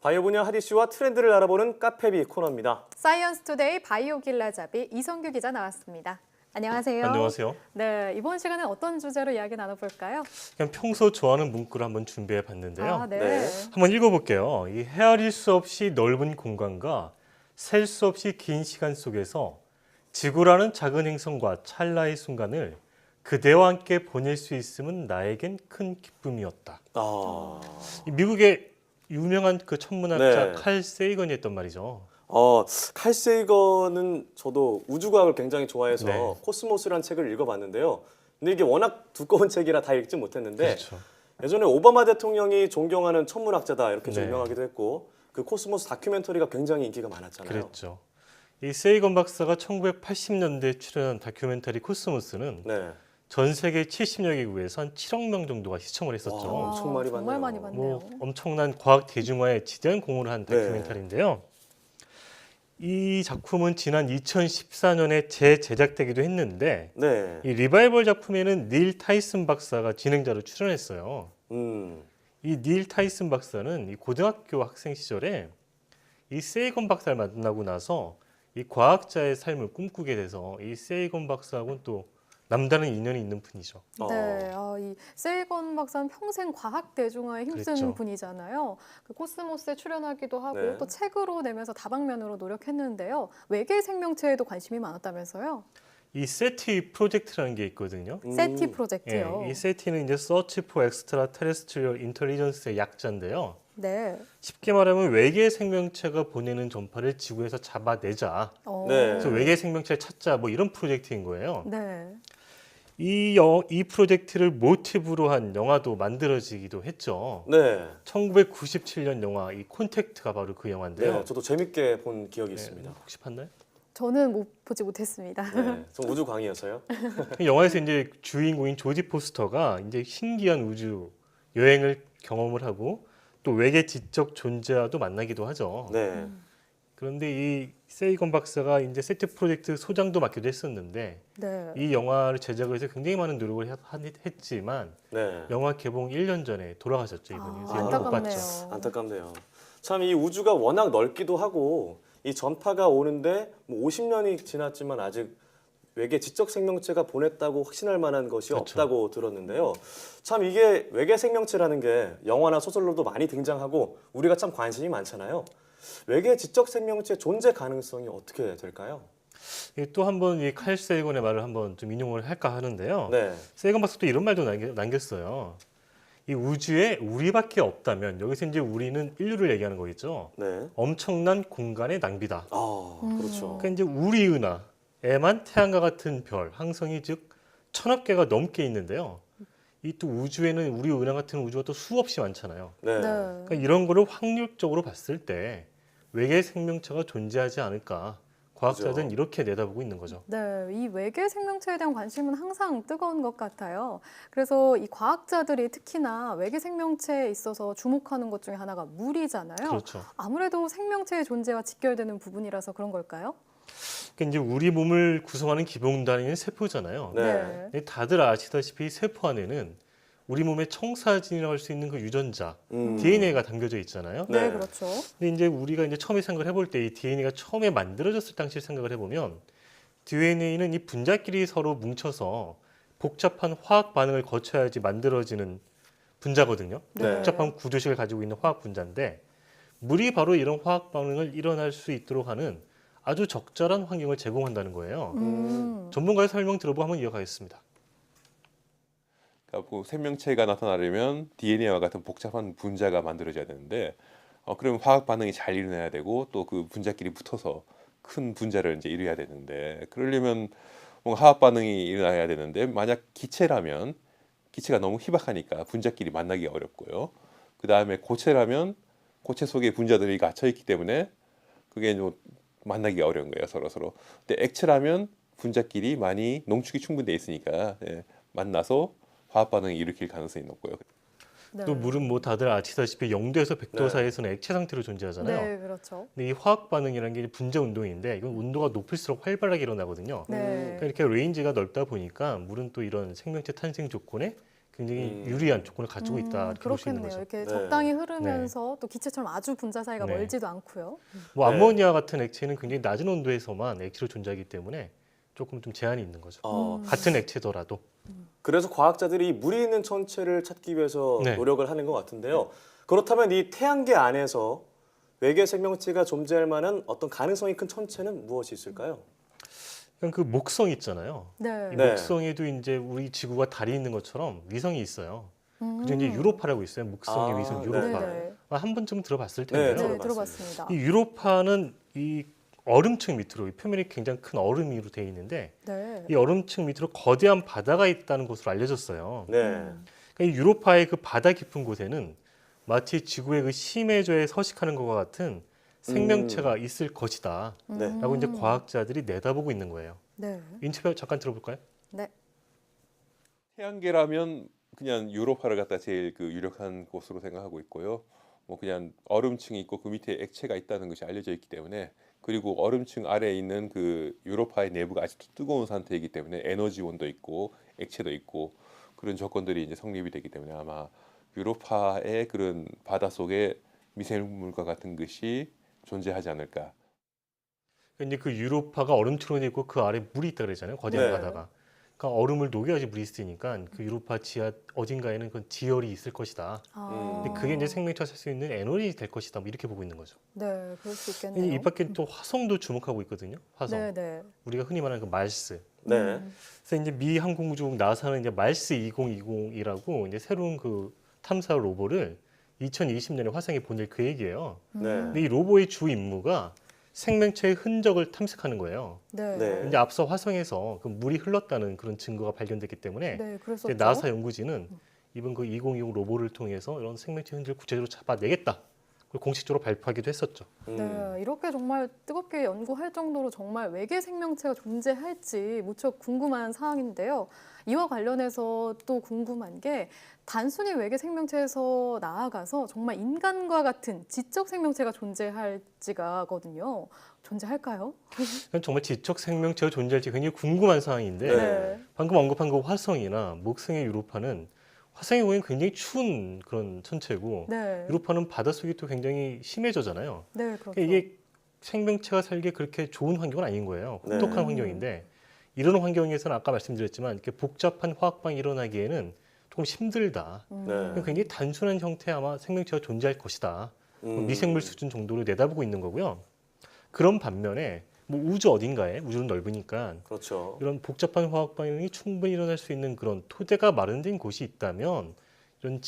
바이오 분야 핫 이슈와 트렌드를 알아보는 카페비 코너입니다. 사이언스 투데이 바이오 길라잡이 이성규 기자 나왔습니다. 안녕하세요. 안녕하세요. 네, 이번 시간은 어떤 주제로 이야기 나눠볼까요? 그냥 평소 좋아하는 문구를 한번 준비해 봤는데요. 네. 네. 한번 읽어볼게요. 이 헤아릴 수 없이 넓은 공간과 셀 수 없이 긴 시간 속에서 지구라는 작은 행성과 찰나의 순간을 그대와 함께 보낼 수 있음은 나에겐 큰 기쁨이었다. 이 미국의 유명한 그 천문학자 네. 칼 세이건이 했던 말이죠. 칼 세이건은 저도 우주과학을 굉장히 좋아해서 네. 코스모스라는 책을 읽어봤는데요. 근데 이게 워낙 두꺼운 책이라 다 읽지 못했는데 그렇죠. 예전에 오바마 대통령이 존경하는 천문학자다 이렇게 네. 유명하기도 했고 그 코스모스 다큐멘터리가 굉장히 인기가 많았잖아요. 그랬죠. 이 세이건 박사가 1980년대에 출연한 다큐멘터리 코스모스는 네. 전 세계 70여 개국에서 한 7억 명 정도가 시청을 했었죠. 와, 엄청 많이 정말 봤네요. 많이 봤네요. 뭐 엄청난 과학 대중화에 지대한 공헌을 한 네. 다큐멘터리인데요. 이 작품은 지난 2014년에 재제작되기도 했는데 네. 이 리바이벌 작품에는 닐 타이슨 박사가 진행자로 출연했어요. 이 닐 타이슨 박사는 이 고등학교 학생 시절에 이 세이건 박사를 만나고 나서 이 과학자의 삶을 꿈꾸게 돼서 이 세이건 박사하고는 또 남다른 인연이 있는 분이죠. 네, 이 세이건 박사는 평생 과학 대중화에 힘쓴 그랬죠. 분이잖아요. 그 코스모스에 출연하기도 하고 네. 또 책으로 내면서 다방면으로 노력했는데요. 외계 생명체에도 관심이 많았다면서요? 이 세티 프로젝트라는 게 있거든요. 세티 프로젝트요. 이 세티는 이제 Search for Extraterrestrial Intelligence의 약자인데요. 네. 쉽게 말하면 외계 생명체가 보내는 전파를 지구에서 잡아내자. 네. 그래서 외계 생명체를 찾자 뭐 이런 프로젝트인 거예요. 네. 이 프로젝트를 모티브로 한 영화도 만들어지기도 했죠. 네. 1997년 영화 이 콘택트가 바로 그 영화인데요. 네. 저도 재밌게 본 기억이 네, 있습니다. 혹시 봤나요? 저는 보지 못했습니다. 네. 전 우주광이어서요. 그 영화에서 이제 주인공인 조지 포스터가 이제 신기한 우주 여행을 경험을 하고 또 외계 지적 존재와도 만나기도 하죠. 네. 그런데 이 세이건 박사가 이제 세트 프로젝트 소장도 맡기도 했었는데 네. 이 영화를 제작을 해서 굉장히 많은 노력을 했지만 네. 영화 개봉 1년 전에 돌아가셨죠, 이분이. 그래서 영화를 못 안타깝네요. 봤죠. 안타깝네요. 참 이 우주가 워낙 넓기도 하고 이 전파가 오는데 뭐 50년이 지났지만 아직 외계 지적 생명체가 보냈다고 확신할 만한 것이 그렇죠. 없다고 들었는데요. 참 이게 외계 생명체라는 게 영화나 소설로도 많이 등장하고 우리가 참 관심이 많잖아요. 외계 지적 생명체 존재 가능성이 어떻게 될까요? 또 한번 이 칼 세이건의 말을 한번 좀 인용을 할까 하는데요. 네. 세이건 박사도 이런 말도 남겼어요. 이 우주에 우리밖에 없다면 여기서 이제 우리는 인류를 얘기하는 거겠죠. 네. 엄청난 공간의 낭비다. 그렇죠. 그러니까 이제 우리 은하에만 태양과 같은 별, 항성이 즉 1000억 개가 넘게 있는데요. 이 또 우주에는 우리 은하 같은 우주가 또 수없이 많잖아요. 네. 그러니까 이런 거를 확률적으로 봤을 때 외계 생명체가 존재하지 않을까. 과학자들은 그죠. 이렇게 내다보고 있는 거죠. 네, 이 외계 생명체에 대한 관심은 항상 뜨거운 것 같아요. 그래서 이 과학자들이 특히나 외계 생명체에 있어서 주목하는 것 중에 하나가 물이잖아요. 그렇죠. 아무래도 생명체의 존재와 직결되는 부분이라서 그런 걸까요? 그러니까 이제 우리 몸을 구성하는 기본 단위는 세포잖아요. 네. 근데 다들 아시다시피 세포 안에는 우리 몸의 청사진이라고 할 수 있는 그 유전자, DNA가 담겨져 있잖아요. 네, 네. 그렇죠. 근데 이제 우리가 이제 처음에 생각을 해볼 때 이 DNA가 처음에 만들어졌을 당시 생각을 해보면 DNA는 이 분자끼리 서로 뭉쳐서 복잡한 화학 반응을 거쳐야지 만들어지는 분자거든요. 네. 복잡한 구조식을 가지고 있는 화학 분자인데 물이 바로 이런 화학 반응을 일어날 수 있도록 하는 아주 적절한 환경을 제공한다는 거예요. 전문가의 설명 들어보고 한번 이어가겠습니다. 그러니까 생명체가 나타나려면 DNA와 같은 복잡한 분자가 만들어져야 되는데 그럼 화학 반응이 잘 일어나야 되고 또 그 분자끼리 붙어서 큰 분자를 이제 이루어야 되는데 그러려면 뭔가 화학 반응이 일어나야 되는데 만약 기체라면 기체가 너무 희박하니까 분자끼리 만나기가 어렵고요. 그 다음에 고체라면 고체 속에 분자들이 갇혀 있기 때문에 그게 좀 만나기가 어려운 거예요, 서로. 근데 액체라면 분자끼리 많이 농축이 충분돼 있으니까 만나서 화학 반응을 일으킬 가능성이 높고요. 네. 또 물은 뭐 다들 아시다시피 0도에서 100도 네. 사이에서는 액체 상태로 존재하잖아요. 네, 그렇죠. 근데 이 화학 반응이라는 게 분자 운동인데 이건 온도가 높을수록 활발하게 일어나거든요. 네. 그러니까 이렇게 레인지가 넓다 보니까 물은 또 이런 생명체 탄생 조건에 굉장히 유리한 조건을 가지고 있다 이렇게 볼 수 있는 그렇겠네요. 거죠. 이렇게 네. 적당히 흐르면서 또 기체처럼 아주 분자 사이가 네. 멀지도 않고요. 뭐 네. 암모니아 같은 액체는 굉장히 낮은 온도에서만 액체로 존재하기 때문에 조금 좀 제한이 있는 거죠. 같은 액체더라도. 그래서 과학자들이 물이 있는 천체를 찾기 위해서 네. 노력을 하는 것 같은데요. 그렇다면 이 태양계 안에서 외계 생명체가 존재할 만한 어떤 가능성이 큰 천체는 무엇이 있을까요? 그냥 그 목성 있잖아요. 네. 이 네. 목성에도 이제 우리 지구가 달이 있는 것처럼 위성이 있어요. 그중에 이제 음. 유로파라고 있어요. 목성의 아, 위성 네. 유로파. 네네. 한 번쯤 들어봤을 네, 텐데요. 네, 들어봤습니다. 들어봤습니다. 이 유로파는 이 얼음층 밑으로 이 표면이 굉장히 큰 얼음으로 되어 있는데 네. 이 얼음층 밑으로 거대한 바다가 있다는 것으로 알려졌어요. 네. 그러니까 이 유로파의 그 바다 깊은 곳에는 마치 지구의 그 심해저에 서식하는 것과 같은 생명체가 있을 것이다. 네. 라고 이제 과학자들이 내다보고 있는 거예요. 네. 인터뷰 잠깐 들어볼까요? 네. 태양계라면 그냥 유로파를 갖다 제일 그 유력한 곳으로 생각하고 있고요. 뭐 그냥 얼음층이 있고 그 밑에 액체가 있다는 것이 알려져 있기 때문에, 그리고 얼음층 아래에 있는 그 유로파의 내부가 아직도 뜨거운 상태이기 때문에 에너지원도 있고 액체도 있고 그런 조건들이 이제 성립이 되기 때문에 아마 유로파의 그런 바다 속에 미생물과 같은 것이 존재하지 않을까. 이제 그 유로파가 얼음층으로 돼 있고 그 아래 물이 있다 그랬잖아요. 거대한 네. 바다가. 그러니까 얼음을 녹여야지 물이 있으니까 그 유로파 지하 어딘가에는 그 지열이 있을 것이다. 근데 그게 이제 생명체가 살 수 있는 에너지 될 것이다. 뭐 이렇게 보고 있는 거죠. 네, 그럴 수 있겠네요. 이 밖에 또 화성도 주목하고 있거든요. 화성. 네, 네. 우리가 흔히 말하는 그 말스. 네. 그래서 이제 미 항공우주국 나사는 이제 말스 2020이라고 이제 새로운 그 탐사 로봇을 2020년에 화성에 보낼 계획이에요. 네. 근데 이 로봇의 주 임무가 생명체의 흔적을 탐색하는 거예요. 네. 네. 이제 앞서 화성에서 그 물이 흘렀다는 그런 증거가 발견됐기 때문에 네, 이제 그랬었죠. 나사 연구진은 이번 그 2020 로봇을 통해서 이런 생명체 흔적을 구체적으로 잡아내겠다. 그걸 공식적으로 발표하기도 했었죠. 네, 이렇게 정말 뜨겁게 연구할 정도로 정말 외계 생명체가 존재할지 무척 궁금한 사항인데요. 이와 관련해서 또 궁금한 게 단순히 외계 생명체에서 나아가서 정말 인간과 같은 지적 생명체가 존재할지가거든요. 존재할까요? 정말 지적 생명체가 존재할지 굉장히 궁금한 사항인데 네. 방금 언급한 그 화성이나 목성의 유로파는 화성에 보면 굉장히 추운 그런 천체고 네. 유로파는 바닷속이 또 굉장히 심해져잖아요. 네, 그렇죠. 그러니까 이게 생명체가 살기에 그렇게 좋은 환경은 아닌 거예요. 네. 혹독한 환경인데 이런 환경에서는 아까 말씀드렸지만 이렇게 복잡한 화학방이 일어나기에는 조금 힘들다. 네. 굉장히 단순한 형태의 아마 생명체가 존재할 것이다. 미생물 수준 정도로 내다보고 있는 거고요. 그런 반면에 뭐 우주 어딘가에 우주는 넓으니까 그렇죠. 이런 복잡한 화학 반응이 충분히 일어날 수 있는 그런 토대가 마련된 곳이 있다면 이런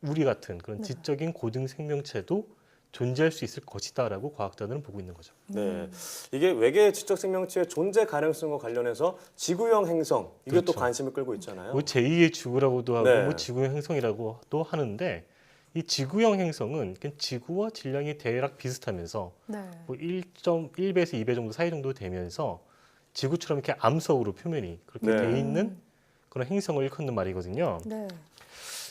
우리 같은 그런 네. 지적인 고등 생명체도 존재할 수 있을 것이다라고 과학자들은 보고 있는 거죠. 네. 이게 외계 지적 생명체의 존재 가능성과 관련해서 지구형 행성 이게 또 그렇죠. 관심을 끌고 있잖아요. 뭐 제2의 지구라고도 하고 네. 뭐 지구형 행성이라고도 하는데 이 지구형 행성은 지구와 질량이 대략 비슷하면서 네. 뭐 1.1배에서 2배 정도 사이 정도 되면서 지구처럼 이렇게 암석으로 표면이 그렇게 네. 돼 있는 그런 행성을 일컫는 말이거든요. 네.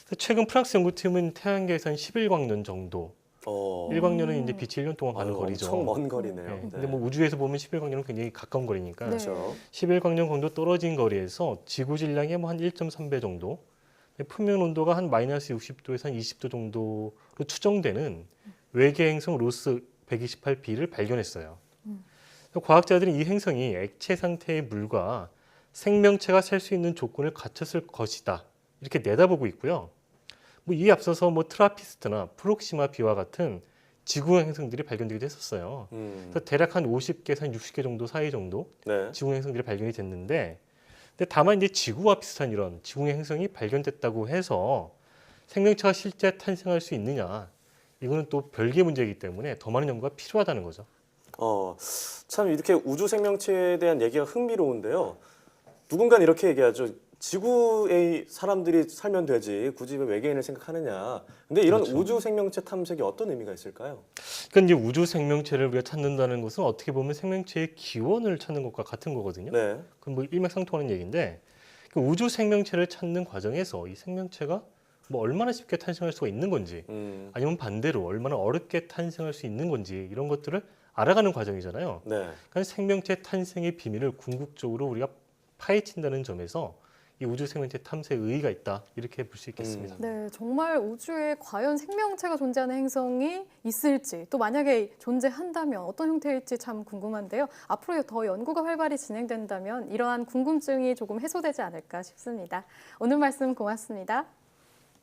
그래서 최근 프랑스 연구팀은 태양계에서 한 11광년 정도, 1광년은 이제 빛이 1년 동안 가는 거리죠. 엄청 먼 거리네요. 네. 네. 근데 뭐 우주에서 보면 11광년은 굉장히 가까운 거리니까 네. 그렇죠. 11광년 정도 떨어진 거리에서 지구 질량이 뭐 한 1.3배 정도, 표면 온도가 한 마이너스 60도에서 한 20도 정도로 추정되는 외계 행성 로스 128b를 발견했어요. 과학자들은 이 행성이 액체 상태의 물과 생명체가 살 수 있는 조건을 갖췄을 것이다. 이렇게 내다보고 있고요. 뭐 이에 앞서서 뭐 트라피스트나 프록시마 b와 같은 지구형 행성들이 발견되기도 했었어요. 그래서 대략 한 50개에서 한 60개 정도 사이 정도 네. 지구형 행성들이 발견이 됐는데, 근데 다만 이제 지구와 비슷한 이런 지구형 행성이 발견됐다고 해서 생명체가 실제 탄생할 수 있느냐, 이거는 또 별개의 문제이기 때문에 더 많은 연구가 필요하다는 거죠. 참 이렇게 우주 생명체에 대한 얘기가 흥미로운데요. 누군가는 이렇게 얘기하죠. 지구에 사람들이 살면 되지 굳이 왜 외계인을 생각하느냐. 근데 이런 그렇죠. 우주 생명체 탐색이 어떤 의미가 있을까요? 그러니까 이제 우주 생명체를 우리가 찾는다는 것은 어떻게 보면 생명체의 기원을 찾는 것과 같은 거거든요. 네. 그럼 뭐 일맥상통하는 얘기인데, 그 우주 생명체를 찾는 과정에서 이 생명체가 뭐 얼마나 쉽게 탄생할 수가 있는 건지, 아니면 반대로 얼마나 어렵게 탄생할 수 있는 건지, 이런 것들을 알아가는 과정이잖아요. 네. 그러니까 생명체 탄생의 비밀을 궁극적으로 우리가 파헤친다는 점에서 이 우주 생명체 탐사에 의의가 있다 이렇게 볼 수 있겠습니다. 네, 정말 우주에 과연 생명체가 존재하는 행성이 있을지 또 만약에 존재한다면 어떤 형태일지 참 궁금한데요. 앞으로 더 연구가 활발히 진행된다면 이러한 궁금증이 조금 해소되지 않을까 싶습니다. 오늘 말씀 고맙습니다.